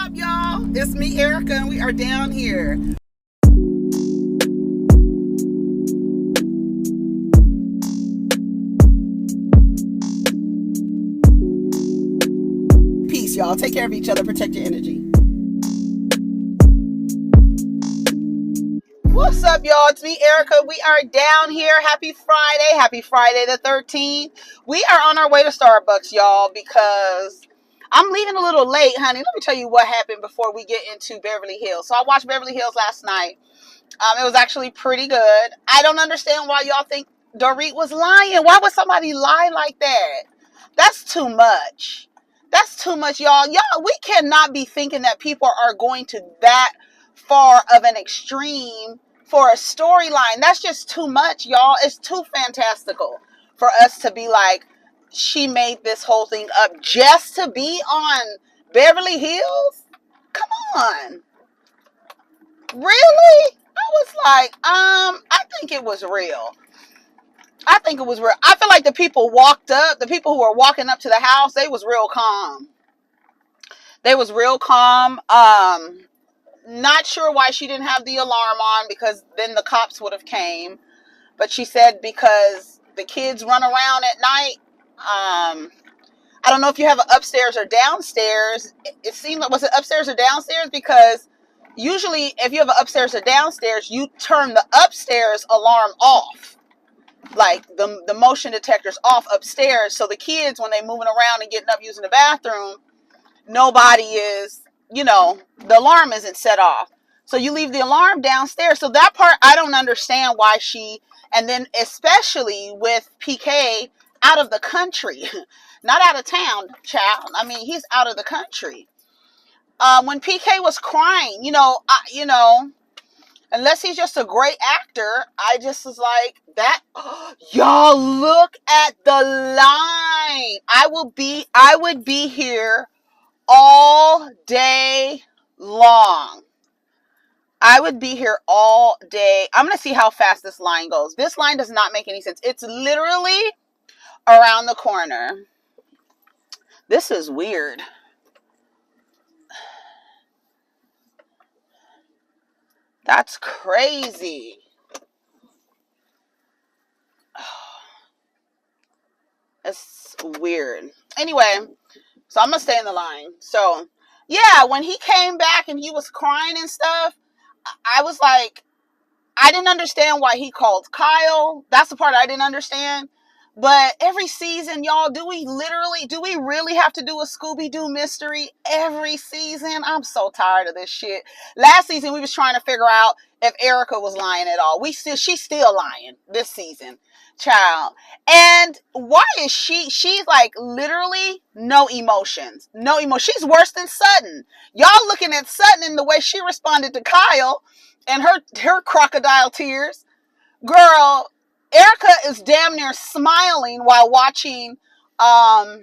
up, y'all? It's me, Erika, and we are down here. Peace, y'all. Take care of each other. Protect your energy. What's up, y'all? It's me, Erika. We are down here. Happy Friday. Happy Friday the 13th. We are on our way to Starbucks, y'all, because I'm leaving a little late, honey. Let me tell you what happened before we get into Beverly Hills. So I watched Beverly Hills last night. It was actually pretty good. I don't understand why y'all think Dorit was lying. Why would somebody lie like that? That's too much. That's too much, y'all. We cannot be thinking that people are going to that far of an extreme for a storyline. That's just too much, y'all. It's too fantastical for us to be like, she made this whole thing up just to be on Beverly Hills? Come on. Really? I was like, I think it was real. I think it was real. I feel like the people who were walking up to the house, they was real calm. They was real calm. Not sure why she didn't have the alarm on, because then the cops would have came. But she said because the kids run around at night. I don't know if you have an upstairs or downstairs. It seemed like, was it upstairs or downstairs? Because usually if you have an upstairs or downstairs, you turn the upstairs alarm off. Like the motion detectors off upstairs. So the kids, when they moving around and getting up using the bathroom, nobody is, the alarm isn't set off. So you leave the alarm downstairs. So that part, I don't understand why and then especially with PK out of the country, not out of town, child. I mean, he's out of the country. When PK was crying, unless he's just a great actor, I just was like, that, y'all look at the line. I would be here all day long. I would be here all day. I'm going to see how fast this line goes. This line does not make any sense. It's literally around the corner. This is weird. That's crazy. It's weird. Anyway, so I'm going to stay in the line. So, yeah, when he came back and he was crying and stuff, I was like, I didn't understand why he called Kyle. That's the part I didn't understand. But every season, y'all, do we really have to do a Scooby-Doo mystery every season? I'm so tired of this shit. Last season, we was trying to figure out if Erika was lying at all. She's still lying this season, child. And why is she's like literally no emotions. No emotion. She's worse than Sutton. Y'all looking at Sutton and the way she responded to Kyle and her crocodile tears. Girl, Erika is damn near smiling while watching PK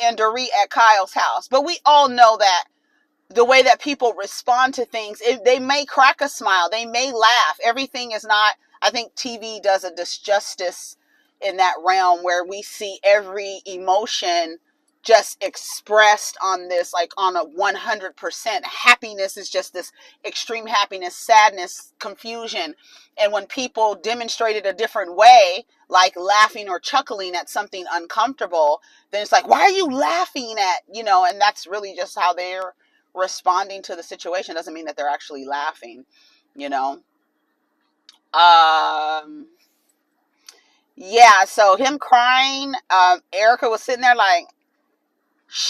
and Dorit at Kyle's house. But we all know that the way that people respond to things, they may crack a smile. They may laugh. Everything is not, I think TV does a disjustice in that realm where we see every emotion just expressed on this, like on a 100%. Happiness is just this extreme happiness, sadness, confusion. And when people demonstrate it a different way, like laughing or chuckling at something uncomfortable, then it's like, why are you laughing at, and that's really just how they're responding to the situation. Doesn't mean that they're actually laughing, yeah, so him crying, Erika was sitting there like,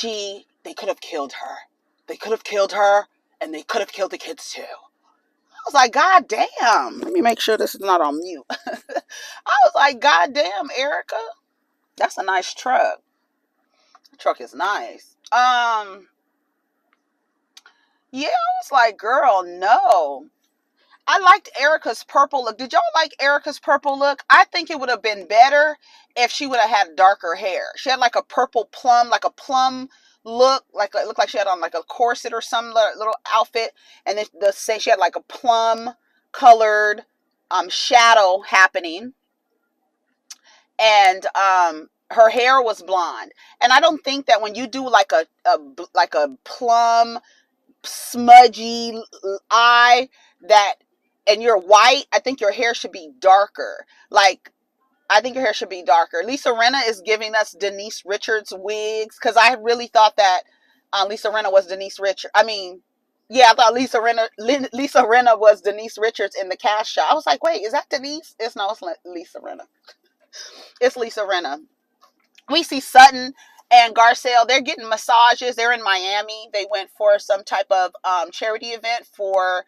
they could have killed her. They could have killed her, and they could have killed the kids too. I was like, God damn. Let me make sure this is not on mute. I was like, God damn, Erika. That's a nice truck. The truck is nice. Yeah, I was like, girl, no. I liked Erika's purple look. Did y'all like Erika's purple look? I think it would have been better if she would have had darker hair. She had like a purple plum, like a plum look. It looked like she had on like a corset or some little outfit. And then she had like a plum colored shadow happening. And her hair was blonde. And I don't think that when you do like a plum smudgy eye that, and you're white, I think your hair should be darker. Like, I think your hair should be darker. Lisa Rinna is giving us Denise Richards wigs, because I really thought that Lisa Rinna was Denise Richards. I mean, yeah, I thought Lisa Rinna was Denise Richards in the cast shot. I was like, wait, is that Denise? It's Lisa Rinna. It's Lisa Rinna. We see Sutton and Garcelle. They're getting massages. They're in Miami. They went for some type of charity event for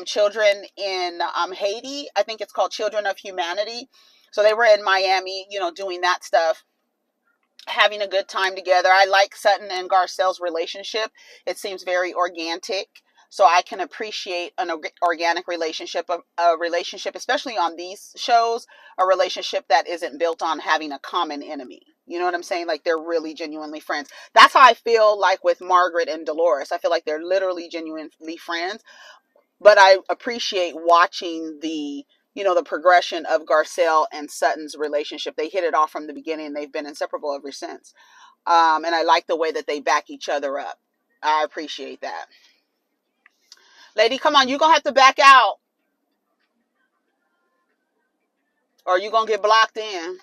children in Haiti. I think it's called Children of Humanity. So they were in Miami, doing that stuff, having a good time together. I like Sutton and Garcelle's relationship. It seems very organic. So I can appreciate an organic relationship, a relationship, especially on these shows, a relationship that isn't built on having a common enemy. You know what I'm saying? Like, they're really genuinely friends. That's how I feel like with Margaret and Dolores. I feel like they're literally genuinely friends. But I appreciate watching the progression of Garcelle and Sutton's relationship. They hit it off from the beginning. They've been inseparable ever since. And I like the way that they back each other up. I appreciate that. Lady, come on, you're going to have to back out, or you're going to get blocked in.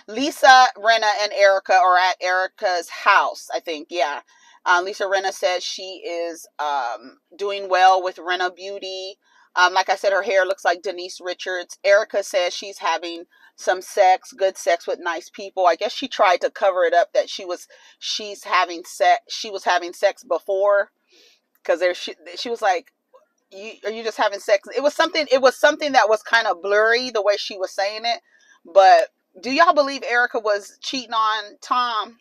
Lisa Rinna and Erika are at Erika's house, I think. Yeah. Lisa Rinna says she is doing well with Rinna Beauty. Like I said, her hair looks like Denise Richards. Erika says she's having some good sex with nice people. I guess she tried to cover it up that she was having sex before, because she was like, are you just having sex? It was something that was kind of blurry the way she was saying it. But do y'all believe Erika was cheating on Tom?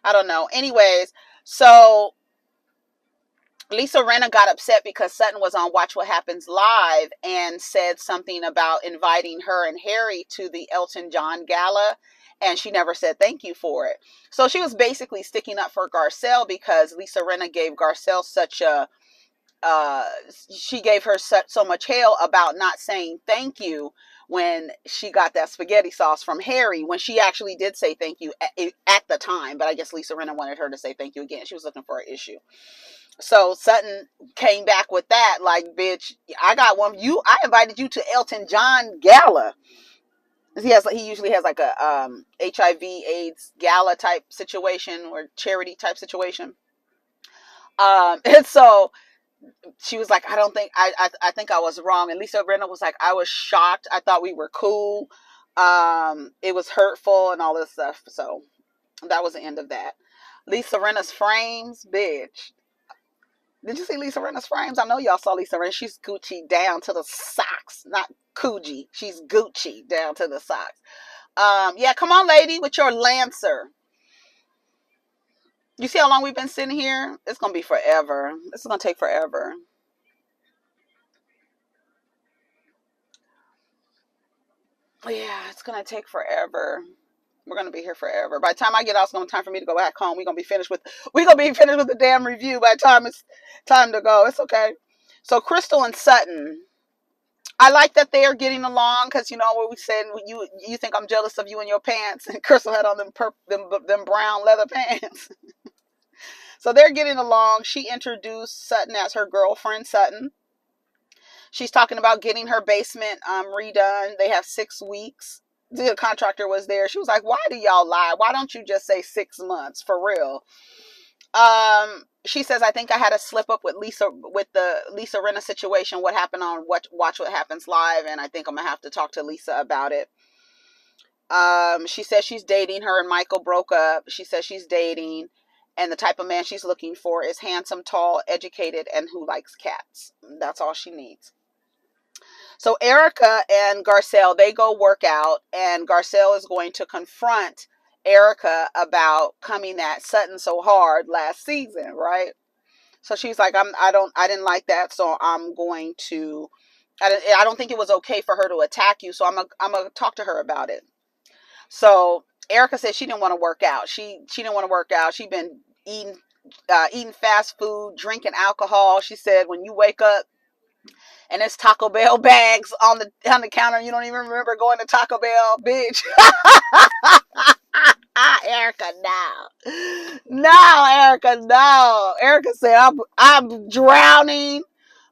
I don't know. Anyways, so Lisa Rinna got upset because Sutton was on Watch What Happens Live and said something about inviting her and Harry to the Elton John gala, and she never said thank you for it. So she was basically sticking up for Garcelle, because Lisa Rinna gave Garcelle she gave her so much hell about not saying thank you when she got that spaghetti sauce from Harry, when she actually did say thank you at the time. But I guess Lisa Rinna wanted her to say thank you again. She was looking for an issue. So Sutton came back with that, like, bitch, I got one. I invited you to Elton John gala. He usually has like a HIV/AIDS gala type situation, or charity type situation. And so she was like, I think I was wrong. And Lisa Rinna was like, I was shocked. I thought we were cool. It was hurtful and all this stuff. So that was the end of that. Lisa Rinna's frames, bitch. Did you see Lisa Rinna's frames? I know y'all saw Lisa Rinna. She's Gucci down to the socks. Not Coogee. She's Gucci down to the socks. Yeah, come on, lady, with your Lancer. You see how long we've been sitting here? It's going to be forever. This is going to take forever. Yeah, it's going to take forever. We're going to be here forever. By the time I get out, it's going to be time for me to go back home. We're going to be finished with the damn review by the time it's time to go. It's okay. So Crystal and Sutton, I like that they are getting along, because what we said, you think I'm jealous of you and your pants, and Crystal had on them brown leather pants. So they're getting along. She introduced Sutton as her girlfriend, Sutton. She's talking about getting her basement redone. They have 6 weeks. The contractor was there. She was like, why do y'all lie? Why don't you just say 6 months, for real? She says, I think I had a slip up with the Lisa Rinna situation, what happened on Watch What Happens Live, and I think I'm going to have to talk to Lisa about it. She says she's dating. Her and Michael broke up. She says she's dating, and the type of man she's looking for is handsome, tall, educated, and who likes cats. That's all she needs. So Erika and Garcelle, they go work out, and Garcelle is going to confront Erika about coming at Sutton so hard last season, right? So she's like, I didn't like that, so I'm going to, I don't think it was okay for her to attack you, so I'm gonna talk to her about it. So Erika said she didn't want to work out. She didn't want to work out. She'd been eating fast food, drinking alcohol. She said, when you wake up And it's Taco Bell bags on the counter. You don't even remember going to Taco Bell, bitch. Erika, no. No, Erika, no. Erika said, I'm drowning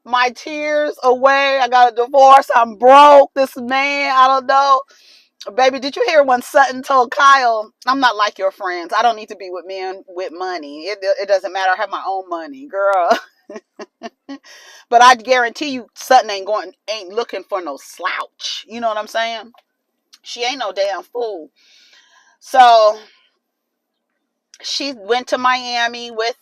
my tears away. I got a divorce. I'm broke. This man, I don't know. Baby, did you hear when Sutton told Kyle, I'm not like your friends. I don't need to be with men with money. It doesn't matter. I have my own money, girl. But I guarantee you Sutton ain't looking for no slouch. You know what I'm saying? She ain't no damn fool. So she went to Miami with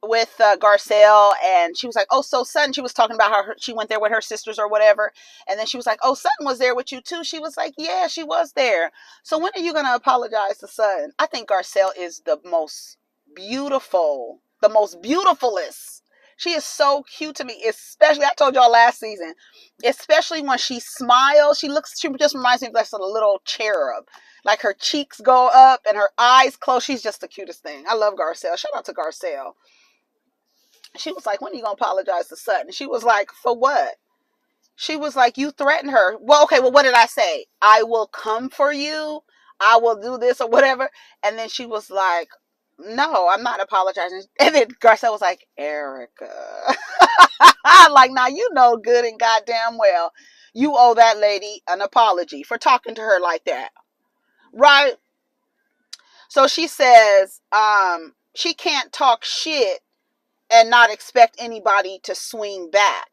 Garcelle, and she was like, oh, so Sutton, she was talking about how she went there with her sisters or whatever, and then she was like, oh, Sutton was there with you too. She was like, yeah, she was there. So when are you going to apologize to Sutton? I think Garcelle is the most beautifulest. She is so cute to me, especially, I told y'all last season, especially when she smiles. She just reminds me of like a little cherub. Like her cheeks go up and her eyes close. She's just the cutest thing. I love Garcelle. Shout out to Garcelle. She was like, when are you going to apologize to Sutton? She was like, for what? She was like, you threatened her. Well, okay, well, what did I say? I will come for you. I will do this or whatever. And then she was like, no, I'm not apologizing. And then Garcelle was like, Erika. Like, now you know good and goddamn well you owe that lady an apology for talking to her like that. Right? So she says she can't talk shit and not expect anybody to swing back.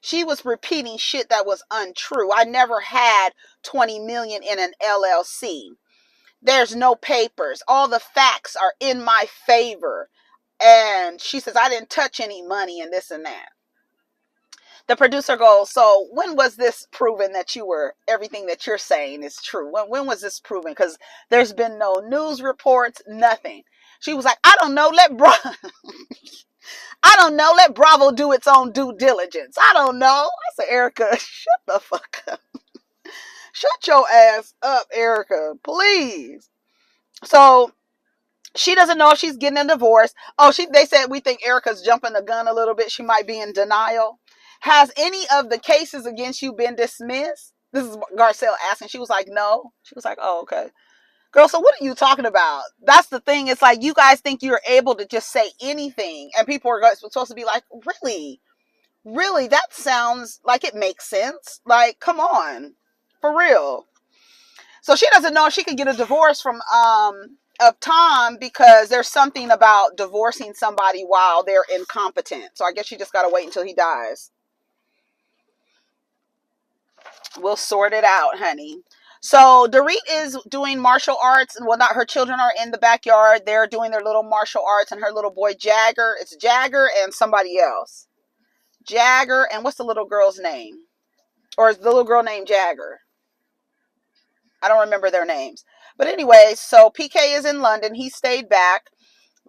She was repeating shit that was untrue. I never had 20 million in an LLC. There's no papers. All the facts are in my favor. And she says, I didn't touch any money and this and that. The producer goes, so when was this proven that everything that you're saying is true? When was this proven? Because there's been no news reports, nothing. She was like, I don't know. I don't know. Let Bravo do its own due diligence. I don't know. I said, Erika, shut the fuck up. Shut your ass up, Erika, please. So she doesn't know if she's getting a divorce. Oh, they said we think Erika's jumping the gun a little bit. She might be in denial. Has any of the cases against you been dismissed? This is Garcelle asking. She was like, no. She was like, oh, okay. Girl, so what are you talking about? That's the thing. It's like you guys think you're able to just say anything. And people are supposed to be like, really? Really? That sounds like it makes sense. Like, come on. For real. So she doesn't know if she could get a divorce from of Tom because there's something about divorcing somebody while they're incompetent. So I guess she just got to wait until he dies. We'll sort it out, honey. So Dorit is doing martial arts. Well, not her children are in the backyard. They're doing their little martial arts, and her little boy Jagger. It's Jagger and somebody else. Jagger and what's the little girl's name? Or is the little girl named Jagger? I don't remember their names. But anyway, so PK is in London. He stayed back.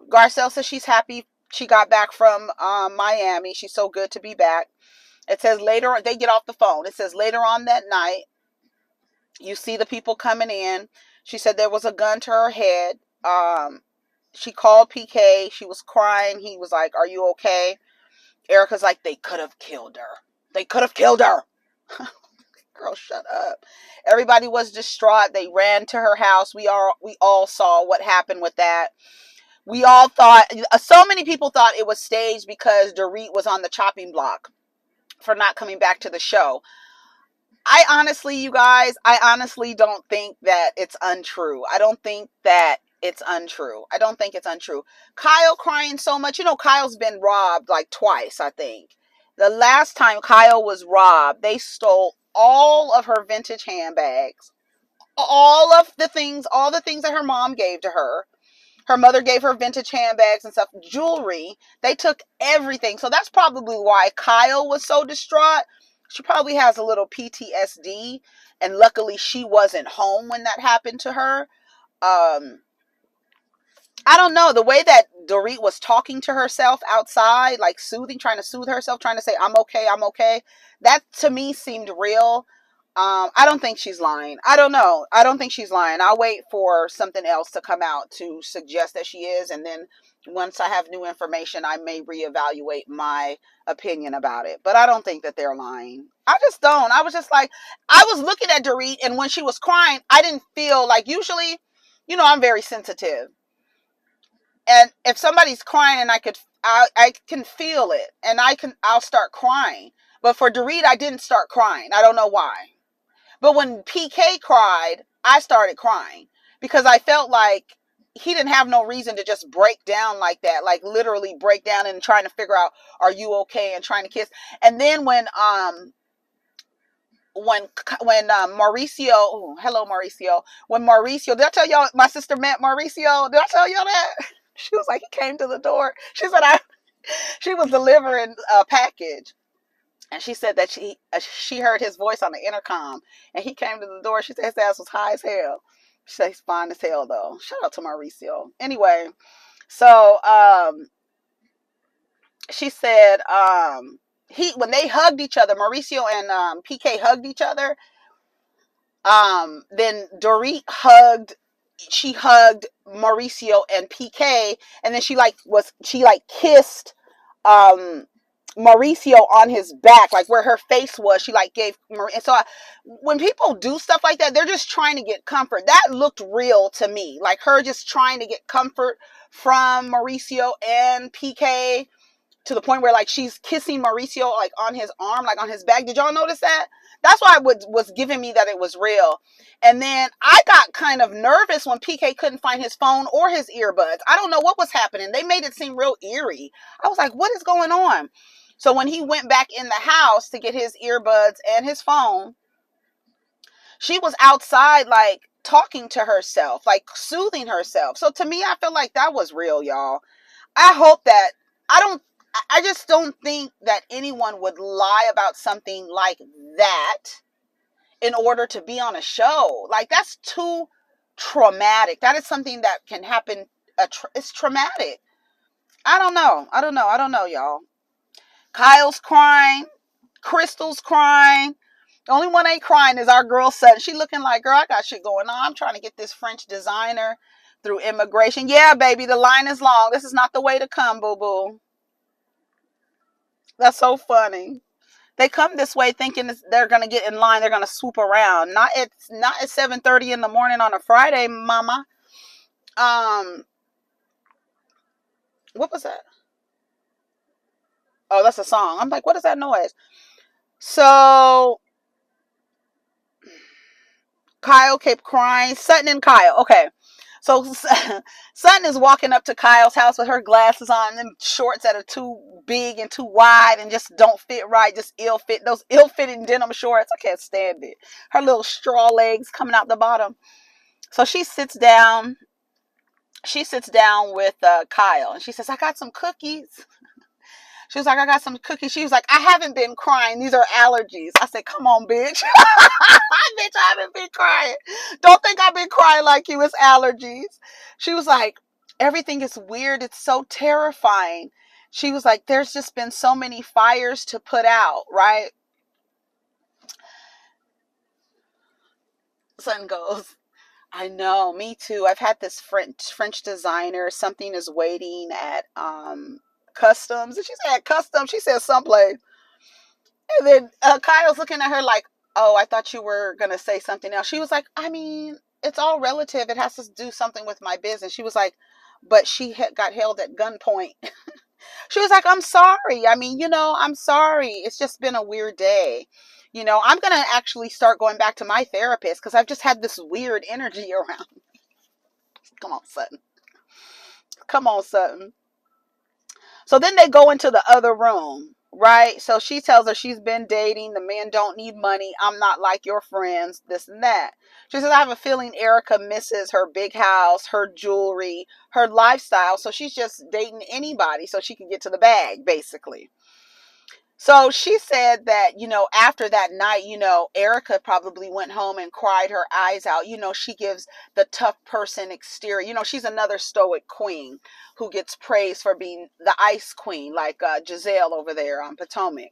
Garcelle says she's happy she got back from Miami. She's so good to be back. It says later, they get off the phone. It says later on that night, you see the people coming in. She said there was a gun to her head. She called PK. She was crying. He was like, are you okay? Erika's like, they could have killed her. They could have killed her. Girl, shut up. Everybody was distraught. They ran to her house. We all saw what happened with that. We all thought, so many people thought it was staged because Dorit was on the chopping block for not coming back to the show. You guys, I honestly don't think that it's untrue. I don't think it's untrue. Kyle crying so much. You know, Kyle's been robbed like twice, I think. The last time Kyle was robbed, they stole all of her vintage handbags. All the things that her mom gave to her. Her mother gave her vintage handbags and stuff, jewelry. They took everything. So that's probably why Kyle was so distraught. She probably has a little PTSD. And luckily she wasn't home when that happened to her. I don't know. The way that Dorit was talking to herself outside, like trying to soothe herself, trying to say, I'm okay. That to me seemed real. I don't think she's lying. I don't know. I don't think she's lying. I'll wait for something else to come out to suggest that she is, and then once I have new information, I may reevaluate my opinion about it. But I don't think that they're lying. I just don't. I was just like, I was looking at Dorit, and when she was crying, I didn't feel like, usually, I'm very sensitive, and if somebody's crying, and I can feel it, and I'll start crying. But for Dorit, I didn't start crying. I don't know why. But when PK cried, I started crying because I felt like he didn't have no reason to just break down like that, like literally break down and trying to figure out, are you okay, and trying to kiss. And then when Mauricio, oh, hello Mauricio, when Mauricio, did I tell y'all my sister met Mauricio? Did I tell y'all that? She was like, he came to the door. She said she was delivering a package. And she said that she heard his voice on the intercom, and he came to the door. She said his ass was high as hell. She said he's fine as hell though. Shout out to Mauricio. Anyway, so she said when they hugged each other, Mauricio and PK hugged each other. Then Dorit she hugged Mauricio and PK, and then she kissed Mauricio on his back, like where her face was. She like gave, and so when people do stuff like that, they're just trying to get comfort. That looked real to me, like her just trying to get comfort from Mauricio and PK, to the point where like she's kissing Mauricio like on his arm, like on his back. Did y'all notice that? That's why it was giving me that it was real. And then I got kind of nervous when PK couldn't find his phone or his earbuds. I don't know what was happening. They made it seem real eerie. I was like, what is going on? So when he went back in the house to get his earbuds and his phone, she was outside like talking to herself, like soothing herself. So to me, I feel like that was real, y'all. I hope that I just don't think that anyone would lie about something like that in order to be on a show. Like, that's too traumatic. That is something that can happen. It's traumatic. I don't know, y'all. Kyle's crying. Crystal's crying. The only one ain't crying is our girl Sutton. She looking like, girl, I got shit going on. I'm trying to get this French designer through immigration. Yeah, baby, the line is long. This is not the way to come, boo-boo. That's so funny. They come this way thinking they're gonna get in line. They're gonna swoop around. Not at 7:30 in the morning on a Friday, mama. What was that? Oh, that's a song. I'm like, what is that noise? So Kyle kept crying. Sutton and Kyle. Okay. So Sutton is walking up to Kyle's house with her glasses on, them shorts that are too big and too wide and just don't fit right, just those ill-fitting denim shorts. I can't stand it. Her little straw legs coming out the bottom. So she sits down. She sits down with Kyle, and she says, I got some cookies. She was like, I got some cookies. She was like, I haven't been crying. These are allergies. I said, come on, bitch. Bitch, I haven't been crying. Don't think I've been crying like you. It's allergies. She was like, everything is weird. It's so terrifying. She was like, there's just been so many fires to put out, right? Son goes, I know, me too. I've had this French designer. Something is waiting at customs. And she said customs. She said someplace. And then Kyle's looking at her like, oh, I thought you were going to say something else. She was like, I mean, it's all relative. It has to do something with my business. She was like, but she got held at gunpoint. She was like, I'm sorry. I mean, I'm sorry. It's just been a weird day. I'm going to actually start going back to my therapist because I've just had this weird energy around. Come on, Sutton. Come on, Sutton. So then they go into the other room, right? So she tells her she's been dating. The men don't need money. I'm not like your friends, this and that. She says, I have a feeling Erika misses her big house, her jewelry, her lifestyle. So she's just dating anybody so she can get to the bag, basically. So she said that, after that night, Erika probably went home and cried her eyes out. She gives the tough person exterior. She's another stoic queen who gets praised for being the ice queen, like Giselle over there on Potomac.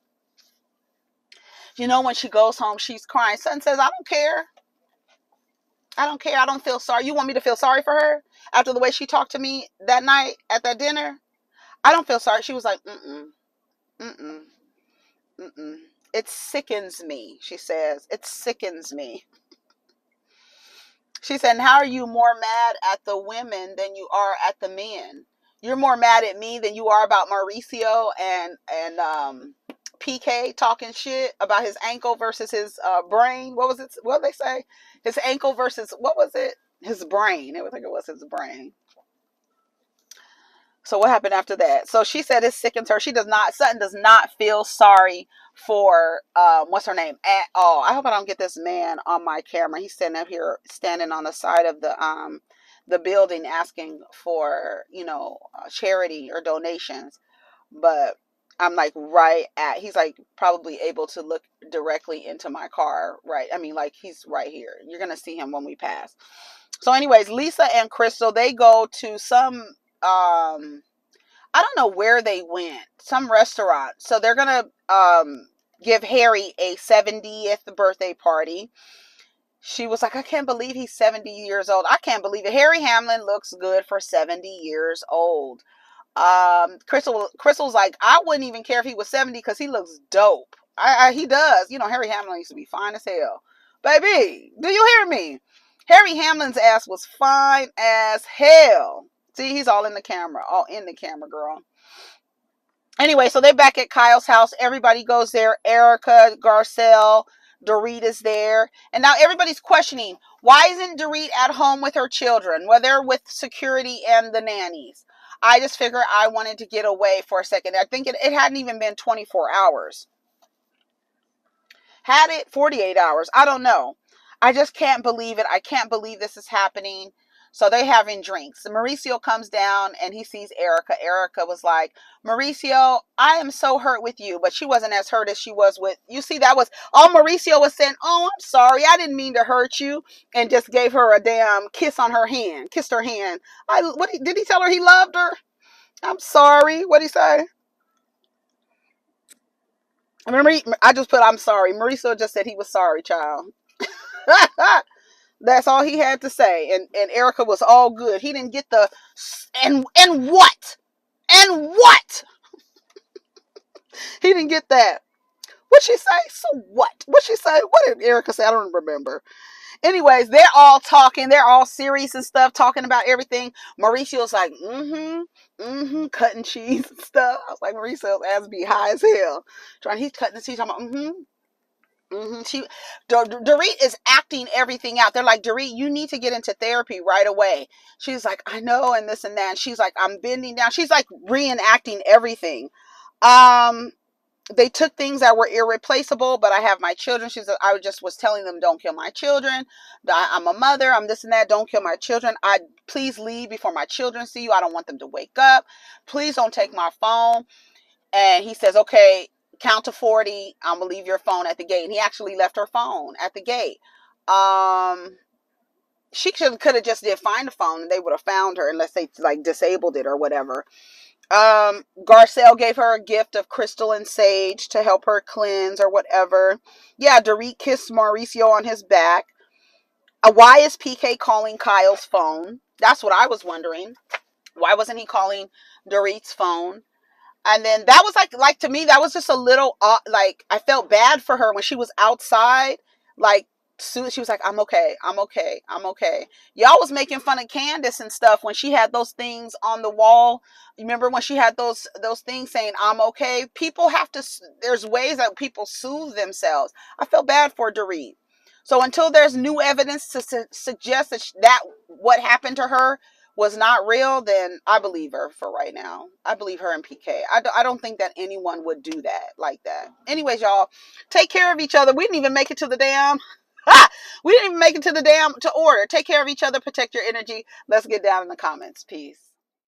When she goes home, she's crying. Sutton says, I don't care. I don't care. I don't feel sorry. You want me to feel sorry for her after the way she talked to me that night at that dinner? I don't feel sorry. She was like, mm-mm, mm-mm. It sickens me, she says. It sickens me. She said, how are you more mad at the women than you are at the men? You're more mad at me than you are about Mauricio and PK talking shit about his ankle versus his brain. What was it? What did they say? His ankle versus, what was it? His brain. I think it was his brain. So what happened after that? So she said it sickens her. Sutton does not feel sorry for, what's her name, at all. I hope I don't get this man on my camera. He's standing up here, standing on the side of the building asking for, charity or donations. But I'm like he's like probably able to look directly into my car, right? I mean, like he's right here. You're going to see him when we pass. So anyways, Lisa and Crystal, they go to some, I don't know where they went, some restaurant. So they're going to give Harry a 70th birthday party. She was like, I can't believe he's 70 years old. I can't believe it. Harry Hamlin looks good for 70 years old. Crystal's like, I wouldn't even care if he was 70 because he looks dope. He does. Harry Hamlin used to be fine as hell. Baby, do you hear me? Harry Hamlin's ass was fine as hell. See, he's all in the camera, girl. Anyway, so they're back at Kyle's house. Everybody goes there. Erika, Garcelle, Dorit is there. And now everybody's questioning, why isn't Dorit at home with her children? Well, they're with security and the nannies. I just figured I wanted to get away for a second. I think it hadn't even been 24 hours. Had it 48 hours? I don't know. I just can't believe it. I can't believe this is happening. So they're having drinks. Mauricio comes down and he sees Erika. Erika was like, Mauricio, I am so hurt with you. But she wasn't as hurt as she was with, you see, that was all Mauricio was saying. Oh, I'm sorry. I didn't mean to hurt you. And just gave her a damn kiss on her hand. Kissed her hand. Did he tell her he loved her? I'm sorry. What'd he say? I just put, I'm sorry. Mauricio just said he was sorry, child. That's all he had to say. And Erika was all good. He didn't get the, and what? And what? He didn't get that. What'd she say? So what? What'd she say? What did Erika say? I don't remember. Anyways, they're all talking. They're all serious and stuff, talking about everything. Mauricio's like, cutting cheese and stuff. I was like, Mauricio's ass be high as hell. He's cutting the cheese. talking about, Dorit is acting everything out. They're like, Dorit, you need to get into therapy right away. She's like, I know, and this and that. And she's like, I'm bending down. She's like reenacting everything. They took things that were irreplaceable, but I have my children. I just was telling them, don't kill my children. I'm a mother. I'm this and that. Don't kill my children. Please leave before my children see you. I don't want them to wake up. Please don't take my phone. And he says, okay, count to 40. I'm going to leave your phone at the gate. And he actually left her phone at the gate. She could have just did find the phone and they would have found her unless they like disabled it or whatever. Garcelle gave her a gift of crystal and sage to help her cleanse or whatever. Yeah, Dorit kissed Mauricio on his back. Why is PK calling Kyle's phone? That's what I was wondering. Why wasn't he calling Dorit's phone? And then that was like to me, that was just a little, like, I felt bad for her when she was outside. Like, she was like, I'm okay. Y'all was making fun of Candace and stuff when she had those things on the wall. You remember when she had those things saying, I'm okay? There's ways that people soothe themselves. I felt bad for Dorit. So until there's new evidence to suggest that what happened to her was not real, then I believe her for right now. I believe her and PK. I don't think that anyone would do that like that. Anyways, y'all, take care of each other. We didn't even make it to the damn... We didn't even make it to the damn to order. Take care of each other. Protect your energy. Let's get down in the comments. Peace.